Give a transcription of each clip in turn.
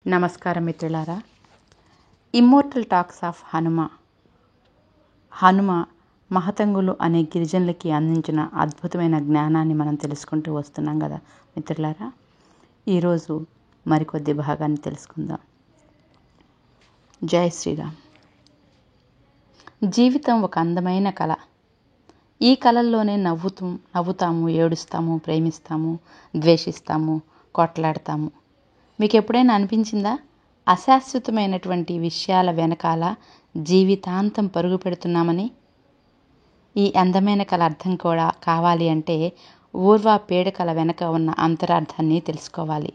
నమస్కారం మిత్రులారా. Immortal talks of Hanuma మహతంగులు అనే గిరిజనులకి అందించిన అద్భుతమైన జ్ఞానాన్ని మనం తెలుసుకుంటూ వస్తున్నాం కదా మిత్రులారా. ఈరోజు మరికొద్ది భాగాన్ని తెలుసుకుందాం. జై శ్రీరామ్. జీవితం ఒక అందమైన కళ. ఈ కళల్లోనే నవ్వుతాము, ఏడుస్తాము, ప్రేమిస్తాము, ద్వేషిస్తాము, కొట్లాడతాము. మీకు ఎప్పుడైనా అనిపించిందా అశాశ్వతమైనటువంటి విషయాల వెనకాల జీవితాంతం పరుగు పెడుతున్నామని? ఈ అందమైన కళ అర్థం కూడా కావాలి అంటే ఊర్వా పేడకల వెనక ఉన్న అంతరార్థాన్ని తెలుసుకోవాలి.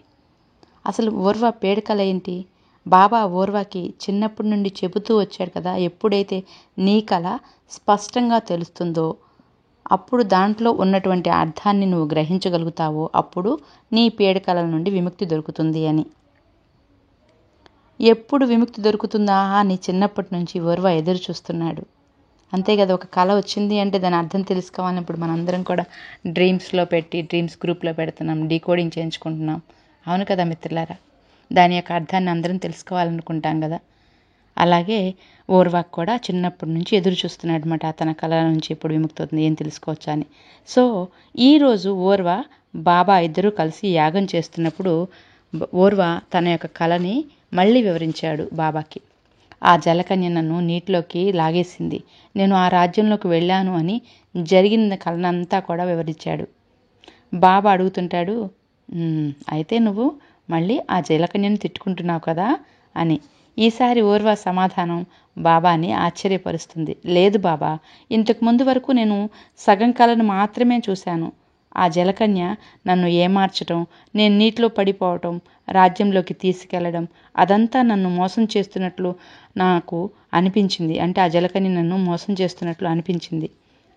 అసలు ఊర్వా పేడకల ఏంటి? బాబా ఊర్వాకి చిన్నప్పటి నుండి చెబుతూ వచ్చాడు కదా, ఎప్పుడైతే నీ కళ స్పష్టంగా తెలుస్తుందో అప్పుడు దాంట్లో ఉన్నటువంటి అర్థాన్ని నువ్వు గ్రహించగలుగుతావో అప్పుడు నీ పేడకల నుండి విముక్తి దొరుకుతుంది అని. ఎప్పుడు విముక్తి దొరుకుతుందా అని చిన్నప్పటి నుంచి ఊర్వా ఎదురు చూస్తున్నాడు. అంతే కదా, ఒక కళ వచ్చింది అంటే దాని అర్థం తెలుసుకోవాలని ఇప్పుడు మనందరం కూడా డ్రీమ్స్లో పెట్టి డ్రీమ్స్ గ్రూప్లో పెడుతున్నాం, డీకోడింగ్ చేయించుకుంటున్నాం. అవును కదా మిత్రులారా, దాని యొక్క అర్థాన్ని అందరం తెలుసుకోవాలనుకుంటాం కదా. అలాగే ఊర్వాకు కూడా చిన్నప్పటి నుంచి ఎదురు చూస్తున్నాడు అనమాట, తన కళ నుంచి ఎప్పుడు విముక్తి అవుతుంది, ఏం తెలుసుకోవచ్చా అని. సో ఈరోజు ఊర్వా బాబా ఇద్దరూ కలిసి యాగం చేస్తున్నప్పుడు ఊర్వా తన యొక్క కళని మళ్ళీ వివరించాడు బాబాకి. ఆ జలకన్య నన్ను నీటిలోకి లాగేసింది, నేను ఆ రాజ్యంలోకి వెళ్ళాను అని జరిగిన కళనంతా కూడా వివరించాడు. బాబా అడుగుతుంటాడు, అయితే నువ్వు మళ్ళీ ఆ జలకన్యను తిట్టుకుంటున్నావు కదా అని. ఈసారి ఊర్వా సమాధానం బాబాని ఆశ్చర్యపరుస్తుంది. లేదు బాబా, ఇంతకు ముందు వరకు నేను సగం కళను మాత్రమే చూశాను. ఆ జలకన్య నన్ను ఏమార్చటం, నేను నీటిలో పడిపోవటం, రాజ్యంలోకి తీసుకెళ్లడం, అదంతా నన్ను మోసం చేస్తున్నట్లు నాకు అనిపించింది. అంటే ఆ జలకన్య నన్ను మోసం చేస్తున్నట్లు అనిపించింది.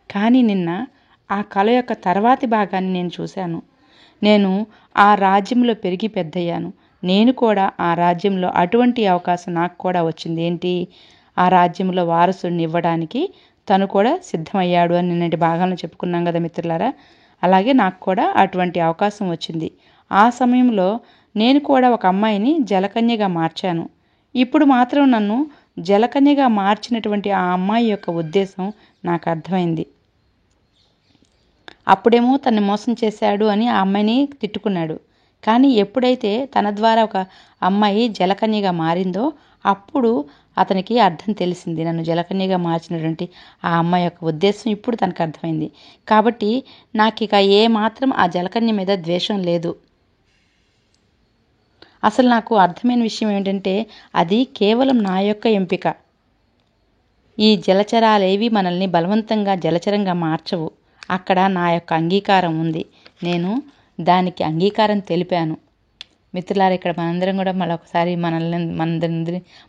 కానీ నిన్న ఆ కళ యొక్క తర్వాతి భాగాన్ని నేను చూశాను. నేను ఆ రాజ్యంలో పెరిగి పెద్దయ్యాను. నేను కూడా ఆ రాజ్యంలో అటువంటి అవకాశం నాకు కూడా వచ్చింది. ఏంటి? ఆ రాజ్యంలో వారసుడిని ఇవ్వడానికి తను కూడా సిద్ధమయ్యాడు అని నిన్నటి భాగంలో చెప్పుకున్నాం కదా మిత్రులారా. అలాగే నాకు కూడా అటువంటి అవకాశం వచ్చింది. ఆ సమయంలో నేను కూడా ఒక అమ్మాయిని జలకన్యగా మార్చాను. ఇప్పుడు మాత్రం నన్ను జలకన్యగా మార్చినటువంటి ఆ అమ్మాయి యొక్క ఉద్దేశం నాకు అర్థమైంది. అప్పుడేమో తను మోసం చేశాడు అని ఆ అమ్మాయిని తిట్టుకున్నాడు. కానీ ఎప్పుడైతే తన ద్వారా ఒక అమ్మాయి జలకన్యగా మారిందో అప్పుడు అతనికి అర్థం తెలిసింది. నన్ను జలకన్యగా మార్చినటువంటి ఆ అమ్మాయి యొక్క ఉద్దేశం ఇప్పుడు తనకు అర్థమైంది. కాబట్టి నాకు ఇక ఏమాత్రం ఆ జలకన్య మీద ద్వేషం లేదు. అసలు నాకు అర్థమైన విషయం ఏంటంటే అది కేవలం నా యొక్క ఎంపిక. ఈ జలచరాలేవి మనల్ని బలవంతంగా జలచరంగా మార్చవు. అక్కడ నా యొక్క అంగీకారం ఉంది. నేను దానికి అంగీకారం తెలిపాను. మిత్రులారా, ఇక్కడ మనందరం కూడా మరొకసారి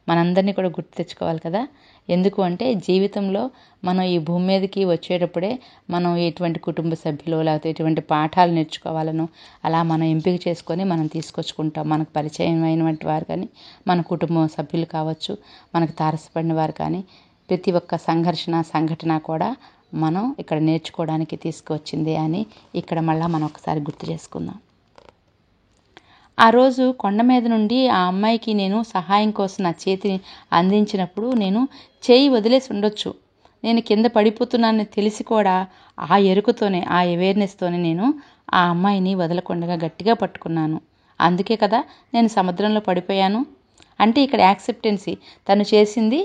మనందరినీ కూడా గుర్తు తెచ్చుకోవాలి కదా. ఎందుకు అంటే జీవితంలో మనం ఈ భూమి మీదకి వచ్చేటప్పుడే మనం ఎటువంటి కుటుంబ సభ్యులు లేకపోతే ఎటువంటి పాఠాలు నేర్చుకోవాలను అలా మనం ఎంపిక చేసుకొని మనం తీసుకొచ్చుకుంటాం. మనకు పరిచయమైనటువంటి వారు కానీ, మన కుటుంబ సభ్యులు కావచ్చు, మనకు తారసపడిన వారు కానీ, ప్రతి ఒక్క సంఘటన కూడా మనం ఇక్కడ నేర్చుకోవడానికి తీసుకువచ్చింది అని ఇక్కడ మళ్ళీ మనం ఒకసారి గుర్తు చేసుకుందాం. ఆ రోజు కొండ మీద నుండి ఆ అమ్మాయికి నేను సహాయం కోసం నా చేతిని అందించినప్పుడు నేను చేయి వదిలేసి ఉండొచ్చు. నేను కింద పడిపోతున్నానని తెలిసి కూడా ఆ ఎరుకతోనే, ఆ అవేర్నెస్తోనే నేను ఆ అమ్మాయిని వదలకుండా గట్టిగా పట్టుకున్నాను. అందుకే కదా నేను సముద్రంలో పడిపోయాను. అంటే ఇక్కడ యాక్సెప్టెన్సీ, తను చేసింది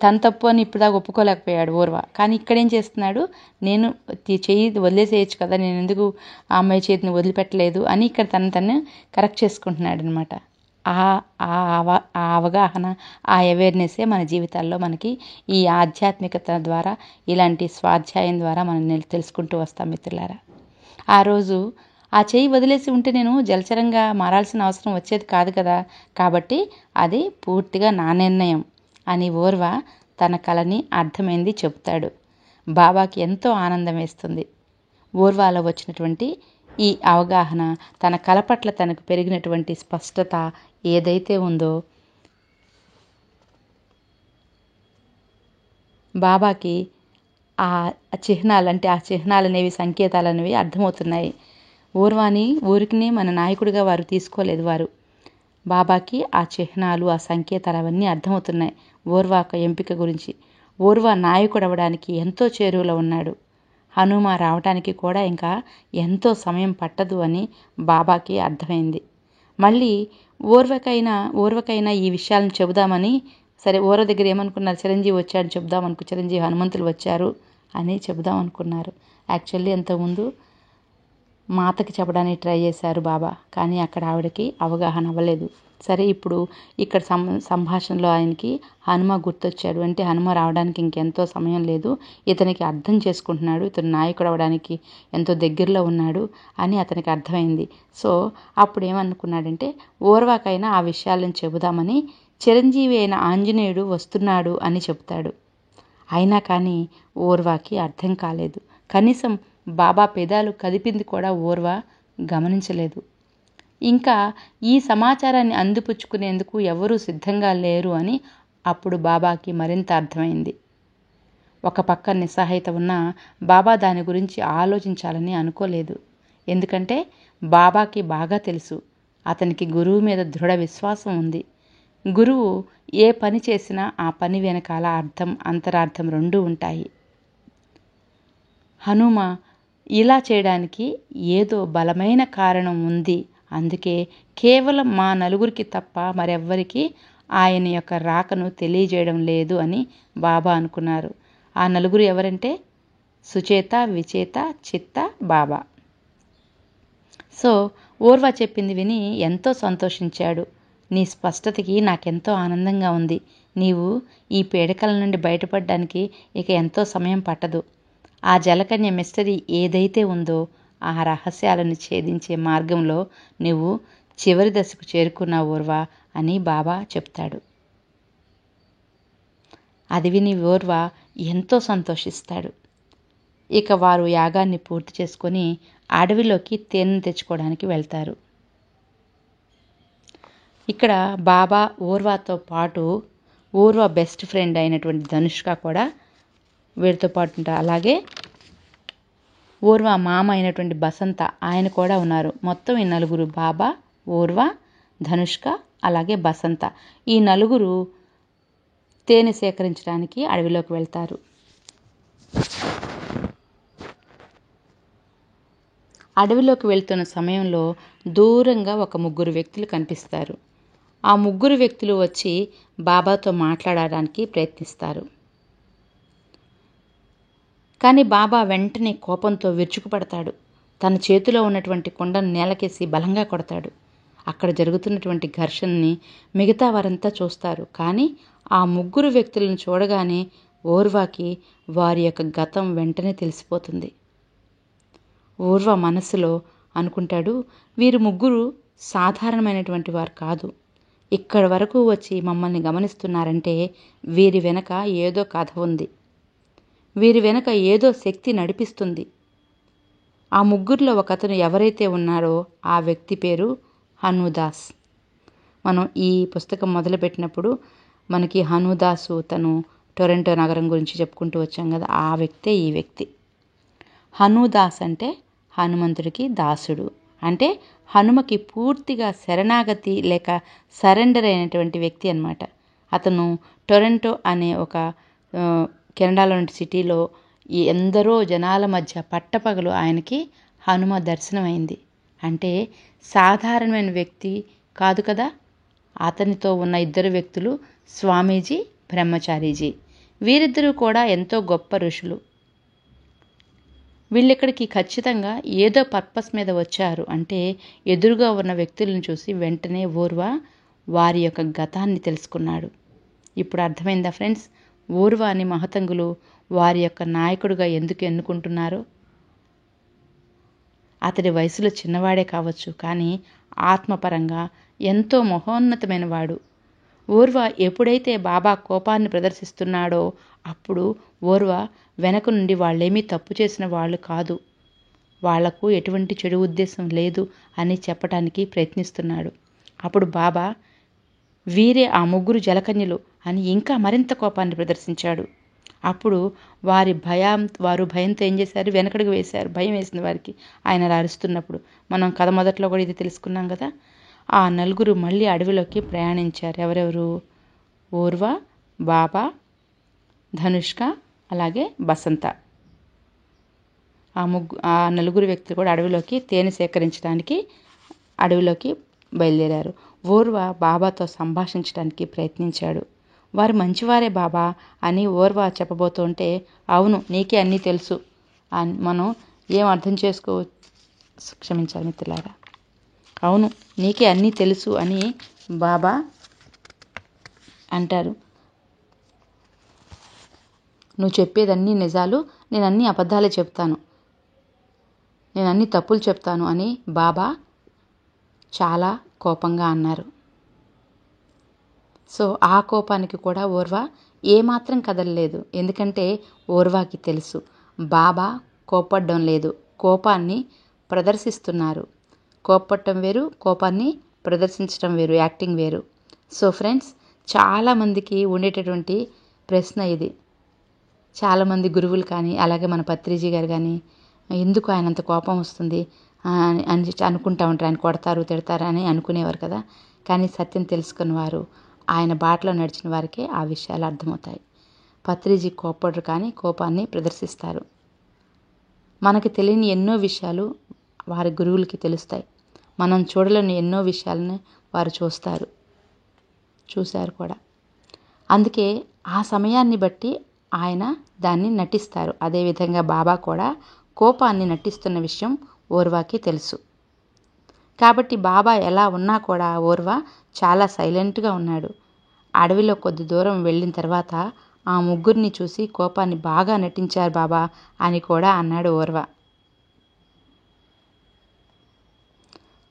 తన తప్పు అని ఇప్పుడుదాకా ఒప్పుకోలేకపోయాడు ఊర్వా. కానీ ఇక్కడేం చేస్తున్నాడు, నేను చెయ్యి వదిలేసేయచ్చు కదా, నేను ఎందుకు ఆ అమ్మాయి చేతిని వదిలిపెట్టలేదు అని ఇక్కడ తను కరెక్ట్ చేసుకుంటున్నాడు అనమాట. ఆ అవగాహన, ఆ అవేర్నెస్సే మన జీవితాల్లో మనకి ఈ ఆధ్యాత్మికత ద్వారా, ఇలాంటి స్వాధ్యాయం ద్వారా మనం తెలుసుకుంటూ వస్తాం మిత్రులారా. ఆ రోజు ఆ చెయ్యి వదిలేసి ఉంటే నేను జలచరంగా మారాల్సిన అవసరం వచ్చేది కాదు కదా. కాబట్టి అది పూర్తిగా నా నిర్ణయం అని ఊర్వా తన కళని అర్థమైంది చెప్తాడు. బాబాకి ఎంతో ఆనందం వేస్తుంది. ఊర్వాలో వచ్చినటువంటి ఈ అవగాహన, తన కళ పట్ల తనకు పెరిగినటువంటి స్పష్టత ఏదైతే ఉందో బాబాకి ఆ చిహ్నాలు, అంటే ఆ చిహ్నాలు అనేవి, సంకేతాలు అనేవి అర్థమవుతున్నాయి. ఊర్వాని ఊరికినే మన నాయకుడిగా వారు తీసుకోలేదు. వారు బాబాకి ఆ చిహ్నాలు, ఆ సంకేతాలు అవన్నీ అర్థమవుతున్నాయి ఓర్వ ఎంపిక గురించి. ఓర్వ నాయకుడు అవ్వడానికి ఎంతో చేరువలో ఉన్నాడు. హనుమ రావటానికి కూడా ఇంకా ఎంతో సమయం పట్టదు అని బాబాకి అర్థమైంది. మళ్ళీ ఓర్వకైనా ఈ విషయాలను చెబుదామని, సరే ఓర్వ దగ్గర ఏమనుకున్నారు, చిరంజీవి వచ్చాడు చెబుదామనుకు, చిరంజీవి హనుమంతులు వచ్చారు అని చెబుదాం అనుకున్నారు. యాక్చువల్లీ అంతకుముందు మాతకి చెప్పడానికి ట్రై చేశారు బాబా, కానీ అక్కడ ఆవిడకి అవగాహన అవ్వలేదు. సరే ఇప్పుడు ఇక్కడ సంభాషణలో ఆయనకి హనుమ గుర్తొచ్చాడు. అంటే హనుమ రావడానికి ఇంకెంతో సమయం లేదు, ఇతనికి అర్థం చేసుకుంటున్నాడు, ఇతను నాయకుడు అవడానికి ఎంతో దగ్గరలో ఉన్నాడు అని అతనికి అర్థమైంది. సో అప్పుడు ఏమనుకున్నాడంటే ఓర్వాకైనా ఆ విషయాలను చెబుదామని చిరంజీవి అయిన ఆంజనేయుడు వస్తున్నాడు అని చెప్తాడు. అయినా కానీ ఓర్వాకి అర్థం కాలేదు. కనీసం బాబా పెదాలు కదిపింది కూడా ఓర్వ గమనించలేదు. ఇంకా ఈ సమాచారాన్ని అందిపుచ్చుకునేందుకు ఎవరూ సిద్ధంగా లేరు అని అప్పుడు బాబాకి మరింత అర్థమైంది. ఒక పక్క నిస్సహాయత ఉన్నా బాబా దాని గురించి ఆలోచించాలని అనుకోలేదు. ఎందుకంటే బాబాకి బాగా తెలుసు, అతనికి గురువు మీద దృఢ విశ్వాసం ఉంది. గురువు ఏ పని చేసినా ఆ పని వెనకాల అర్థం, అంతరార్థం రెండూ ఉంటాయి. హనుమ ఇలా చేయడానికి ఏదో బలమైన కారణం ఉంది. అందుకే కేవలం మా నలుగురికి తప్ప మరెవ్వరికీ ఆయన యొక్క రాకను తెలియజేయడం లేదు అని బాబా అనుకున్నారు. ఆ నలుగురు ఎవరంటే సుచేత, విచేత, చిత్త, బాబా. సో ఓర్వ చెప్పింది విని ఎంతో సంతోషించాడు. నీ స్పష్టతకి నాకెంతో ఆనందంగా ఉంది. నీవు ఈ పీడకల నుండి బయటపడడానికి ఇక ఎంతో సమయం పట్టదు. ఆ జలకన్య మిస్టరీ ఏదైతే ఉందో ఆ రహస్యాలను ఛేదించే మార్గంలో నువ్వు చివరి దశకు చేరుకున్నావు ఓర్వ అని బాబా చెప్తాడు. అది విని ఓర్వ ఎంతో సంతోషిస్తాడు. ఇక వారు యాగాన్ని పూర్తి చేసుకొని అడవిలోకి తేనెను తెచ్చుకోవడానికి వెళ్తారు. ఇక్కడ బాబా ఓర్వాతో పాటు ఓర్వ బెస్ట్ ఫ్రెండ్ అయినటువంటి ధనుష్క కూడా వీరితో పాటు ఉంటారు. అలాగే ఓర్వ మామ అయినటువంటి బసంత ఆయన కూడా ఉన్నారు. మొత్తం ఈ నలుగురు, బాబా, ఓర్వ, ధనుష్క అలాగే బసంత, ఈ నలుగురు తేనె సేకరించడానికి అడవిలోకి వెళ్తారు. అడవిలోకి వెళ్తున్న సమయంలో దూరంగా ఒక ముగ్గురు వ్యక్తులు కనిపిస్తారు. ఆ ముగ్గురు వ్యక్తులు వచ్చి బాబాతో మాట్లాడడానికి ప్రయత్నిస్తారు. కానీ బాబా వెంటనే కోపంతో విరుచుకుపడతాడు. తన చేతిలో ఉన్నటువంటి కుండను నేలకేసి బలంగా కొడతాడు. అక్కడ జరుగుతున్నటువంటి ఘర్షణని మిగతా వారంతా చూస్తారు. కానీ ఆ ముగ్గురు వ్యక్తులను చూడగానే ఓర్వాకి వారి యొక్క గతం వెంటనే తెలిసిపోతుంది. ఓర్వ మనసులో అనుకుంటాడు, వీరు ముగ్గురు సాధారణమైనటువంటి వారు కాదు. ఇక్కడి వరకు వచ్చి మమ్మల్ని గమనిస్తున్నారంటే వీరి వెనక ఏదో కథ ఉంది, వీరి వెనక ఏదో శక్తి నడిపిస్తుంది. ఆ ముగ్గురిలో ఒకతను ఎవరైతే ఉన్నారో ఆ వ్యక్తి పేరు హనుదాస్. మనం ఈ పుస్తకం మొదలుపెట్టినప్పుడు మనకి హనుదాసు తను టొరంటో నగరం గురించి చెప్పుకుంటూ వచ్చాం కదా, ఆ వ్యక్తే ఈ వ్యక్తి. హనుదాస్ అంటే హనుమంతుడికి దాసుడు, అంటే హనుమకి పూర్తిగా శరణాగతి లేక సరెండర్ అయినటువంటి వ్యక్తి అన్నమాట. అతను టొరంటో అనే ఒక కెనడాలోని సిటీలో ఎందరో జనాల మధ్య పట్టపగలు ఆయనకి హనుమ దర్శనమైంది. అంటే సాధారణమైన వ్యక్తి కాదు కదా. అతనితో ఉన్న ఇద్దరు వ్యక్తులు స్వామీజీ, బ్రహ్మచారీజీ. వీరిద్దరూ కూడా ఎంతో గొప్ప ఋషులు. వీళ్ళిక్కడికి ఖచ్చితంగా ఏదో పర్పస్ మీద వచ్చారు. అంటే ఎదురుగా ఉన్న వ్యక్తులను చూసి వెంటనే ఓర్వ వారి యొక్క గతాన్ని తెలుసుకున్నాడు. ఇప్పుడు అర్థమైందా ఫ్రెండ్స్, ఓర్వ అని మహతంగులు వారి యొక్క నాయకుడిగా ఎందుకు ఎన్నుకుంటున్నారు? అతడి వయసులో చిన్నవాడే కావచ్చు, కానీ ఆత్మపరంగా ఎంతో మహోన్నతమైన వాడు. ఓర్వ ఎప్పుడైతే బాబా కోపాన్ని ప్రదర్శిస్తున్నాడో అప్పుడు ఓర్వ వెనక నుండి వాళ్ళేమీ తప్పు చేసిన వాళ్ళు కాదు, వాళ్లకు ఎటువంటి చెడు ఉద్దేశం లేదు అని చెప్పడానికి ప్రయత్నిస్తున్నాడు. అప్పుడు బాబా వీరే ఆ ముగ్గురు జలకన్యలు అని ఇంకా మరింత కోపాన్ని ప్రదర్శించాడు. అప్పుడు వారు భయంతో ఏం చేశారు, వెనకడుగు వేశారు. భయం వేసింది వారికి ఆయన అలా అరుస్తున్నప్పుడు. మనం కథ మొదట్లో కూడా ఇది తెలుసుకున్నాం కదా. ఆ నలుగురు మళ్ళీ అడవిలోకి ప్రయాణించారు. ఎవరెవరు? ఊర్వ, బాబా, ధనుష్క, అలాగే బసంత. ఆ నలుగురు వ్యక్తులు కూడా అడవిలోకి తేనె సేకరించడానికి అడవిలోకి బయలుదేరారు. ఊర్వ బాబాతో సంభాషించడానికి ప్రయత్నించాడు. వారు మంచివారే బాబా అని ఊర్వ చెప్పబోతుంటే, అవును నీకే అన్నీ తెలుసు అని మనం ఏం అర్థం క్షమించాలి మిత్రులారా, అవును నీకే అన్నీ తెలుసు అని బాబా అంటారు. నువ్వు చెప్పేదన్నీ నిజాలు, నేను అన్ని అబద్ధాలే చెప్తాను, నేను అన్ని తప్పులు చెప్తాను అని బాబా చాలా కోపంగా అన్నారు. సో ఆ కోపానికి కూడా ఊర్వ ఏమాత్రం కదలలేదు. ఎందుకంటే ఊర్వాకి తెలుసు బాబా కోపడ్డం లేదు, కోపాన్ని ప్రదర్శిస్తున్నారు. కోపడటం వేరు, కోపాన్ని ప్రదర్శించడం వేరు, యాక్టింగ్ వేరు. సో ఫ్రెండ్స్, చాలామందికి ఉండేటటువంటి ప్రశ్న ఇది. చాలామంది గురువులు కానీ, అలాగే మన పత్రిజీ గారు కానీ, ఎందుకు ఆయన అంత కోపం వస్తుంది అని అనుకుంటా ఉంటారు. ఆయన కొడతారు, తిడతారు అని అనుకునేవారు కదా. కానీ సత్యం తెలుసుకున్న వారు, ఆయన బాటలో నడిచిన వారికే ఆ విషయాలు అర్థమవుతాయి. పత్రిజీ కోపడరు, కానీ కోపాన్ని ప్రదర్శిస్తారు. మనకి తెలియని ఎన్నో విషయాలు వారి గురువులకి తెలుస్తాయి. మనం చూడలేని ఎన్నో విషయాలని వారు చూశారు కూడా. అందుకే ఆ సమయాన్ని బట్టి ఆయన దాన్ని నటిస్తారు. అదేవిధంగా బాబా కూడా కోపాన్ని నటిస్తున్న విషయం ఊర్వాకి తెలుసు. కాబట్టి బాబా ఎలా ఉన్నా కూడా ఊర్వ చాలా సైలెంట్గా ఉన్నాడు. అడవిలో కొద్ది దూరం వెళ్ళిన తర్వాత ఆ ముగ్గురిని చూసి కోపాన్ని బాగా నటించారు బాబా అని కూడా అన్నాడు ఊర్వ.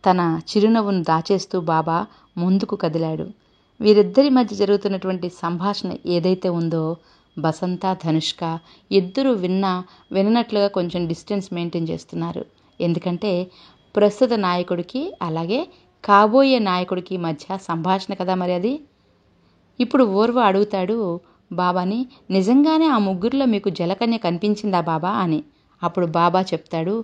తన చిరునవ్వును దాచేస్తూ బాబా ముందుకు కదిలాడు. వీరిద్దరి మధ్య జరుగుతున్నటువంటి సంభాషణ ఏదైతే ఉందో, బసంత, ధనుష్క ఇద్దరు విన్నట్లుగా కొంచెం డిస్టెన్స్ మెయింటైన్ చేస్తున్నారు. ఎందుకంటే ప్రస్తుత నాయకుడికి అలాగే కాబోయే నాయకుడికి మధ్య సంభాషణ కదా మరి అది. ఇప్పుడు ఊర్వ అడుగుతాడు బాబాని, నిజంగానే ఆ ముగ్గురిలో మీకు జలకన్య కనిపించిందా బాబా అని. అప్పుడు బాబా చెప్తాడు,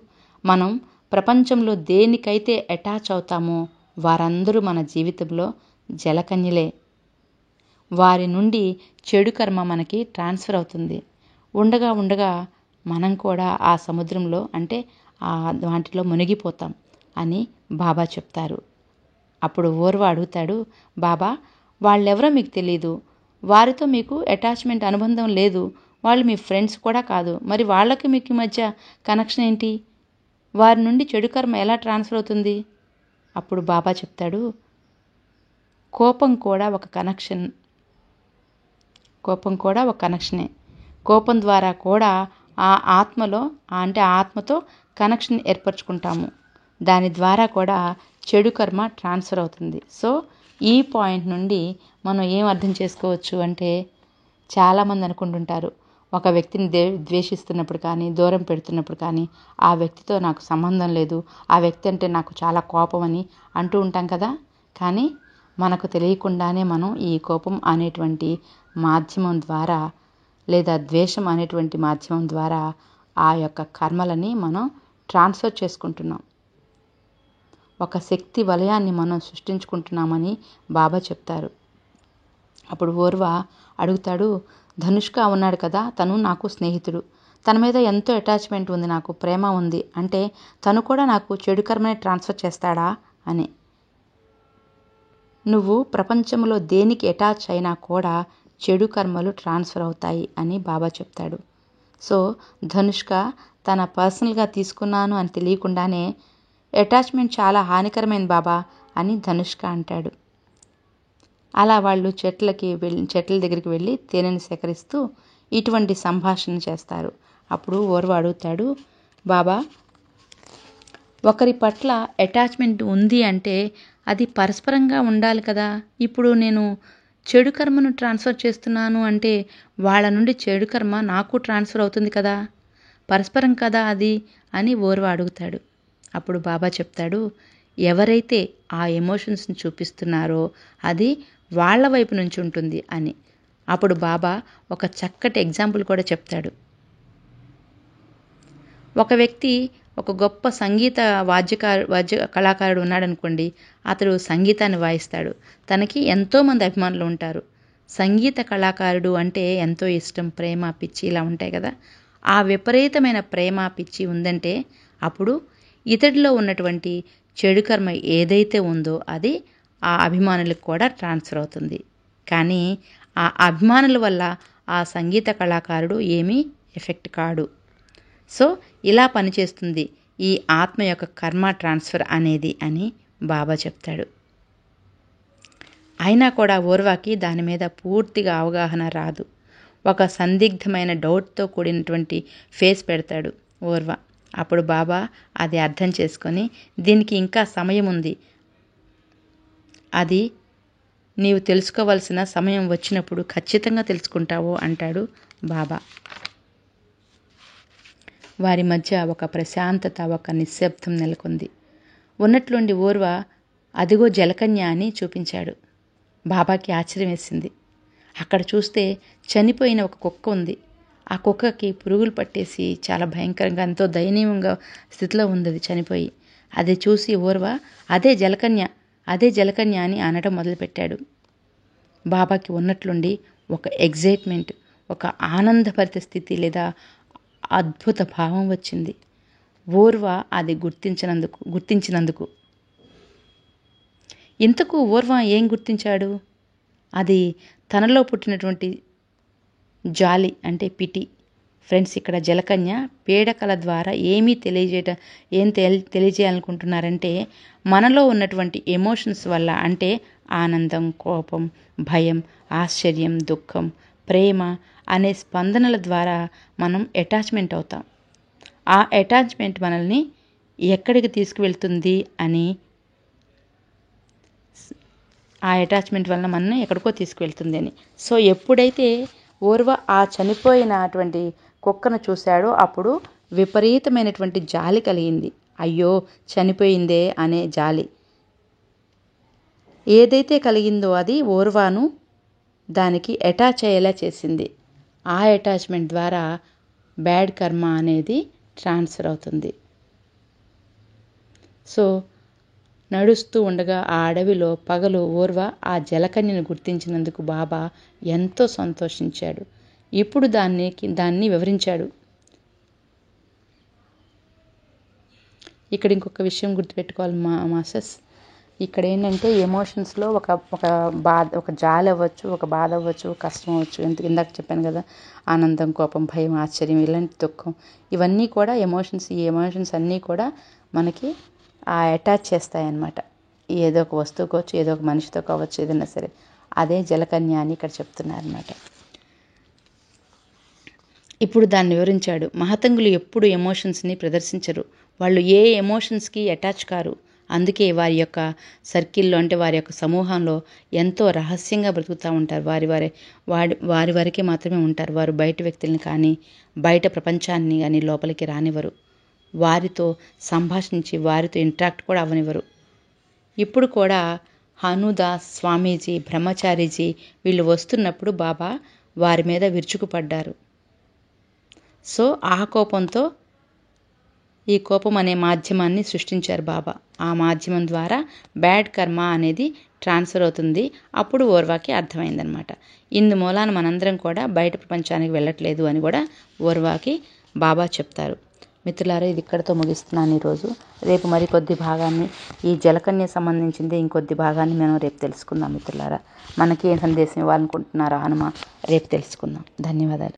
మనం ప్రపంచంలో దేనికైతే అటాచ్ అవుతామో వారందరూ మన జీవితంలో జలకన్యలే. వారి నుండి చెడు కర్మ మనకి ట్రాన్స్ఫర్ అవుతుంది. ఉండగా మనం కూడా ఆ సముద్రంలో అంటే ఆ వాటిలో మునిగిపోతాం అని బాబా చెప్తారు. అప్పుడు ఊర్వ అడుగుతాడు, బాబా వాళ్ళెవరో మీకు తెలీదు, వారితో మీకు అటాచ్మెంట్ అనుబంధం లేదు, వాళ్ళు మీ ఫ్రెండ్స్ కూడా కాదు, మరి వాళ్ళకి మీకు మధ్య కనెక్షన్ ఏంటి? వారి నుండి చెడు కర్మ ఎలా ట్రాన్స్ఫర్ అవుతుంది? అప్పుడు బాబా చెప్తాడు, కోపం కూడా ఒక కనెక్షనే. కోపం ద్వారా కూడా ఆ ఆత్మతో కనెక్షన్ ఏర్పరచుకుంటాము. దాని ద్వారా కూడా చెడు కర్మ ట్రాన్స్ఫర్ అవుతుంది. సో ఈ పాయింట్ నుండి మనం ఏం అర్థం చేసుకోవచ్చు అంటే, చాలామంది అనుకుంటుంటారు, ఒక వ్యక్తిని ద్వేషిస్తున్నప్పుడు కానీ, దూరం పెడుతున్నప్పుడు కానీ, ఆ వ్యక్తితో నాకు సంబంధం లేదు, ఆ వ్యక్తి అంటే నాకు చాలా కోపం అని అంటూ ఉంటాం కదా. కానీ మనకు తెలియకుండానే మనం ఈ కోపం అనేటువంటి మాధ్యమం ద్వారా, లేదా ద్వేషం అనేటువంటి మాధ్యమం ద్వారా ఆ యొక్క కర్మలని మనం ట్రాన్స్ఫర్ చేసుకుంటున్నాం. ఒక శక్తి వలయాన్ని మనం సృష్టించుకుంటున్నామని బాబా చెప్తారు. అప్పుడు ఊర్వ అడుగుతాడు, ధనుష్క ఉన్నాడు కదా, తను నాకు స్నేహితుడు, తన మీద ఎంతో అటాచ్మెంట్ ఉంది, నాకు ప్రేమ ఉంది అంటే తను కూడా నాకు చెడు కర్మని ట్రాన్స్ఫర్ చేస్తాడా అని. నువ్వు ప్రపంచంలో దేనికి అటాచ్ అయినా కూడా చెడు కర్మలు ట్రాన్స్ఫర్ అవుతాయి అని బాబా చెప్తాడు. సో ధనుష్క తన పర్సనల్గా తీసుకున్నాను అని తెలియకుండానే, అటాచ్మెంట్ చాలా హానికరమైన బాబా అని ధనుష్క అంటాడు. అలా వాళ్ళు చెట్ల దగ్గరికి వెళ్ళి తేనెను సేకరిస్తూ ఇటువంటి సంభాషణ చేస్తారు. అప్పుడు ఊర్వ అడుగుతాడు, బాబా ఒకరి పట్ల అటాచ్మెంట్ ఉంది అంటే అది పరస్పరంగా ఉండాలి కదా. ఇప్పుడు నేను చెడు కర్మను ట్రాన్స్ఫర్ చేస్తున్నాను అంటే వాళ్ళ నుండి చెడు కర్మ నాకు ట్రాన్స్ఫర్ అవుతుంది కదా, పరస్పరం కదా అది అని ఊర్వ అడుగుతాడు. అప్పుడు బాబా చెప్తాడు, ఎవరైతే ఆ ఎమోషన్స్ని చూపిస్తున్నారో అది వాళ్ళ వైపు నుంచి ఉంటుంది అని. అప్పుడు బాబా ఒక చక్కటి ఎగ్జాంపుల్ కూడా చెప్తాడు. ఒక వ్యక్తి ఒక గొప్ప సంగీత వాద్య కళాకారుడు ఉన్నాడనుకోండి, అతడు సంగీతాన్ని వాయిస్తాడు. తనకి ఎంతోమంది అభిమానులు ఉంటారు. సంగీత కళాకారుడు అంటే ఎంతో ఇష్టం, ప్రేమ, పిచ్చి ఇలా ఉంటాయి కదా. ఆ విపరీతమైన ప్రేమ, పిచ్చి ఉందంటే అప్పుడు ఇతడిలో ఉన్నటువంటి చెడు కర్మ ఏదైతే ఉందో అది ఆ అభిమానులకు కూడా ట్రాన్స్ఫర్ అవుతుంది. కానీ ఆ అభిమానుల వల్ల ఆ సంగీత కళాకారుడు ఏమీ ఎఫెక్ట్ కాడు. సో ఇలా పనిచేస్తుంది ఈ ఆత్మ యొక్క కర్మ ట్రాన్స్ఫర్ అనేది అని బాబా చెప్తాడు. అయినా కూడా ఓర్వాకి దాని మీద పూర్తిగా అవగాహన రాదు. ఒక సందిగ్ధమైన డౌట్తో కూడినటువంటి ఫేస్ పెడతాడు ఓర్వ. అప్పుడు బాబా అది అర్థం చేసుకొని, దీనికి ఇంకా సమయం ఉంది, అది నీవు తెలుసుకోవాల్సిన సమయం వచ్చినప్పుడు ఖచ్చితంగా తెలుసుకుంటావు అంటాడు బాబా. వారి మధ్య ఒక ప్రశాంతత, ఒక నిశ్శబ్దం నెలకొంది. ఉన్నట్లుండి ఓర్వ అదిగో జలకన్య అని చూపించాడు. బాబాకి ఆశ్చర్యం వేసింది. అక్కడ చూస్తే చనిపోయిన ఒక కుక్క ఉంది. ఆ కుక్కకి పురుగులు పట్టేసి చాలా భయంకరంగా, ఎంతో దయనీయంగా స్థితిలో ఉంది అది చనిపోయి. అది చూసి ఓర్వ అదే జలకన్య అని అనడం మొదలుపెట్టాడు. బాబాకి ఉన్నట్లుండి ఒక ఎగ్జైట్మెంట్, ఒక ఆనందభరిత స్థితి లేదా అద్భుత భావం వచ్చింది ఓర్వ అది గుర్తించినందుకు. ఇంతకు ఓర్వ ఏం గుర్తించాడు? అది తనలో పుట్టినటువంటి జాలి అంటే పిటి. ఫ్రెండ్స్, ఇక్కడ జలకన్య పీడకల ద్వారా ఏం తెలియజేయాలనుకుంటున్నారంటే మనలో ఉన్నటువంటి ఎమోషన్స్ వల్ల, అంటే ఆనందం, కోపం, భయం, ఆశ్చర్యం, దుఃఖం, ప్రేమ అనే స్పందనల ద్వారా మనం అటాచ్మెంట్ అవుతాం. ఆ అటాచ్మెంట్ మనల్ని ఎక్కడికి తీసుకువెళ్తుంది అని, ఆ అటాచ్మెంట్ వలన మనల్ని ఎక్కడికో తీసుకువెళ్తుంది అని. సో ఎప్పుడైతే ఓర్వ ఆ చనిపోయినటువంటి కుక్కను చూశాడో అప్పుడు విపరీతమైనటువంటి జాలి కలిగింది. అయ్యో చనిపోయిందే అనే జాలి ఏదైతే కలిగిందో అది ఓర్వాను దానికి అటాచ్ అయ్యేలా చేసింది. ఆ అటాచ్మెంట్ ద్వారా బ్యాడ్ కర్మ అనేది ట్రాన్స్ఫర్ అవుతుంది. సో నడుస్తూ ఉండగా ఆ అడవిలో పగలు ఓర్వ ఆ జలకన్యను గుర్తించినందుకు బాబా ఎంతో సంతోషించాడు. ఇప్పుడు దాన్ని వివరించాడు. ఇక్కడ ఇంకొక విషయం గుర్తుపెట్టుకోవాలి మాస్టర్స్. ఇక్కడ ఏంటంటే ఎమోషన్స్లో ఒక జాలి అవ్వచ్చు, ఒక బాధ అవ్వచ్చు, కష్టం అవ్వచ్చు. ఇందాక చెప్పాను కదా, ఆనందం, కోపం, భయం, ఆశ్చర్యం, ఇలాంటి దుఃఖం, ఇవన్నీ కూడా ఎమోషన్స్. ఈ ఎమోషన్స్ అన్నీ కూడా మనకి అటాచ్ చేస్తాయన్నమాట. ఏదో ఒక వస్తువు కావచ్చు, ఏదో ఒక మనిషితో కావచ్చు, ఏదైనా సరే. అదే జలకన్య అని ఇక్కడ చెప్తున్నారన్నమాట. ఇప్పుడు దాన్ని వివరించాడు. మహతంగులు ఎప్పుడు ఎమోషన్స్ని ప్రదర్శించరు. వాళ్ళు ఏ ఎమోషన్స్కి అటాచ్ కారు. అందుకే వారి యొక్క సర్కిల్లో, అంటే వారి యొక్క సమూహంలో ఎంతో రహస్యంగా బ్రతుకుతూ ఉంటారు. వారి వరకే మాత్రమే ఉంటారు. వారు బయట వ్యక్తుల్ని కానీ, బయట ప్రపంచాన్ని కానీ లోపలికి రానివ్వరు. వారితో సంభాషించి వారితో ఇంటరాక్ట్ కూడా అవ్వనివ్వరు. ఇప్పుడు కూడా హనుదాస్ స్వామీజీ, బ్రహ్మచారిజీ వీళ్ళు వస్తున్నప్పుడు బాబా వారి మీద విరుచుకుపడ్డారు. సో ఆ కోపంతో ఈ కోపం అనే మాధ్యమాన్ని సృష్టించారు బాబా. ఆ మాధ్యమం ద్వారా బ్యాడ్ కర్మ అనేది ట్రాన్స్ఫర్ అవుతుంది. అప్పుడు ఓర్వాకి అర్థమైందనమాట. ఇందు మూలాన మనందరం కూడా బయట ప్రపంచానికి వెళ్ళట్లేదు అని కూడా ఓర్వాకి బాబా చెప్తారు. మిత్రులారా, ఇది ఇక్కడితో ముగిస్తున్నాను ఈరోజు. రేపు మరికొద్ది భాగాన్ని, ఈ జలకన్య సంబంధించింది ఇంకొద్ది భాగాన్ని మనం రేపు తెలుసుకుందాం. మిత్రులారా, మనకి ఏ సందేశం ఇవ్వాలనుకుంటున్నారో హనుమ రేపు తెలుసుకుందాం. ధన్యవాదాలు.